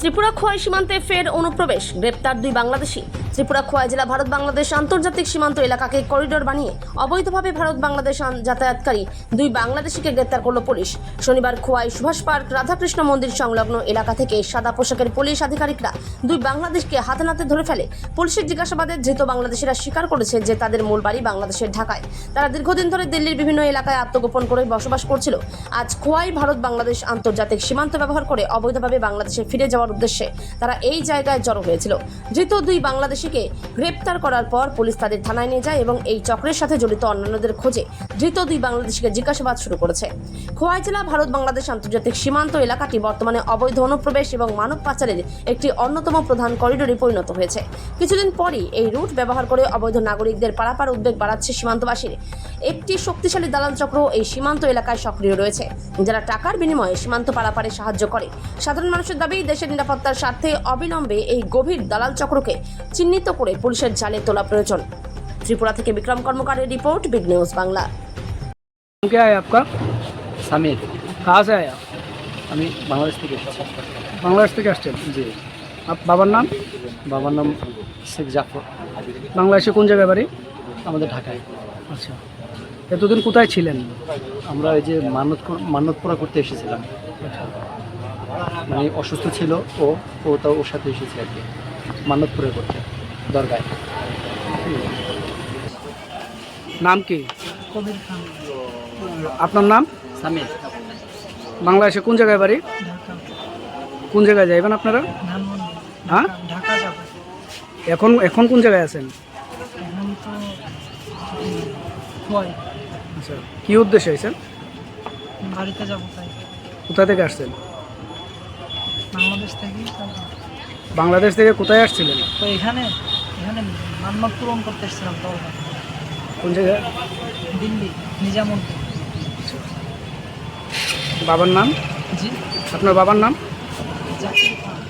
ত্রিপুরা খোয়াই সীমান্তে ফের অনুপ্রবেশ, গ্রেপ্তার দুই বাংলাদেশি। ত্রিপুরা খোয়াই জেলা ভারত বাংলাদেশ আন্তর্জাতিক সীমান্ত এলাকাকে করিডোর বানিয়ে অবৈধভাবে ভারত বাংলাদেশ যাতায়াতকারী দুই বাংলাদেশিকে গ্রেপ্তার করল পুলিশ। শনিবার খোয়াই সুভাষ পার্ক রাধাকৃষ্ণ মন্দির সংলগ্ন এলাকা থেকে সাদা পোশাকের পুলিশ আধিকারিকরা দুই বাংলাদেশকে হাতে নাতে ধরে ফেলে। পুলিশের জিজ্ঞাসাবাদে ধৃত বাংলাদেশিরা স্বীকার করেছে যে তাদের মূল বাড়ি বাংলাদেশের ঢাকায়। তারা দীর্ঘদিন ধরে দিল্লির বিভিন্ন এলাকায় আত্মগোপন করে বসবাস করছিল। আজ খোয়াই ভারত বাংলাদেশ আন্তর্জাতিক সীমান্ত ব্যবহার করে অবৈধভাবে বাংলাদেশে ফিরে যাওয়ার উদ্দেশ্যে তারা এই জায়গায় জড়ো হয়েছিল। ধৃত দুই বাংলাদেশিকে গ্রেপ্তার করার পর পুলিশ তাদের থানায় নিয়ে যায় এবং এই চক্রের সাথে জড়িত অন্যান্যদের খোঁজে ধৃত দুই বাংলাদেশিকে জিজ্ঞাসাবাদ শুরু করেছে। খোয়াই জেলা ভারত বাংলাদেশ আন্তর্জাতিক সীমান্ত এলাকাটি বর্তমানে অবৈধ অনুপ্রবেশ এবং মানব পাচারের একটি অন্যতম প্রধান করিডোরে পরিণত হয়েছে। কিছুদিন পরই এই রুট ব্যবহার করে অবৈধ নাগরিকদের পারাপার উদ্বেগ বাড়াচ্ছে সীমান্তবাসীর। একটি শক্তিশালী দালাল চক্র এই সীমান্ত এলাকায় সক্রিয় রয়েছে, যারা টাকার বিনিময়ে সীমান্ত পারাপারে সাহায্য করে। সাধারণ মানুষের দাবি, দেশের নিরাপত্তার স্বার্থে অবিলম্বে এই গভীর দালাল চক্রকে চিহ্নিত করে পুলিশের জালে তোলা প্রয়োজন। ত্রিপুরা থেকে বিক্রম কর্মকারের রিपोर्ट, बिग न्यूज बांग्ला। क्या है आपका? समीर। कहाँ से आया? আমি বাংলাদেশ থেকে बांग्लादेश থেকে আসছেন? জি। आप বাবার নাম? বাবার নাম শেখ জাফর। বাংলাদেশে কোন জায়গায় বাড়ি? আমাদের ঢাকায়। আচ্ছা, এতদিন কোথায় ছিলেন? আমরা এই যে মানত পুরা করতে এসেছিলাম। মানে অসুস্থ ছিল ও তাও ওর সাথে এসেছে আর কি, মানত পুরা করতে দরগায়। নাম কি? কবির খান। আপনার নাম? সামির। বাংলাদেশে কোন জায়গায় বাড়ি? ঢাকা। কোন জায়গায় যাইবেন আপনারা? ধানমন্ডি। হ্যাঁ, ঢাকা যাব। এখন কোন জায়গায় আছেন? এখন তো খোয়াই আচ্ছা, কি উদ্দেশ্যে আছেন? বাড়িতে যাব, তাই কোথা থেকে আসছেন? বাংলাদেশ থেকে। বাংলাদেশ থেকে কোথায় আসছিলেন? তো এখানে মান্নত পূরণ করতে এসেছিলাম। তো কোন জায়গায়? দিল্লি নিজামুদ্দিন। বাবার নাম? জি। আপনার বাবার নাম? জাকির খান।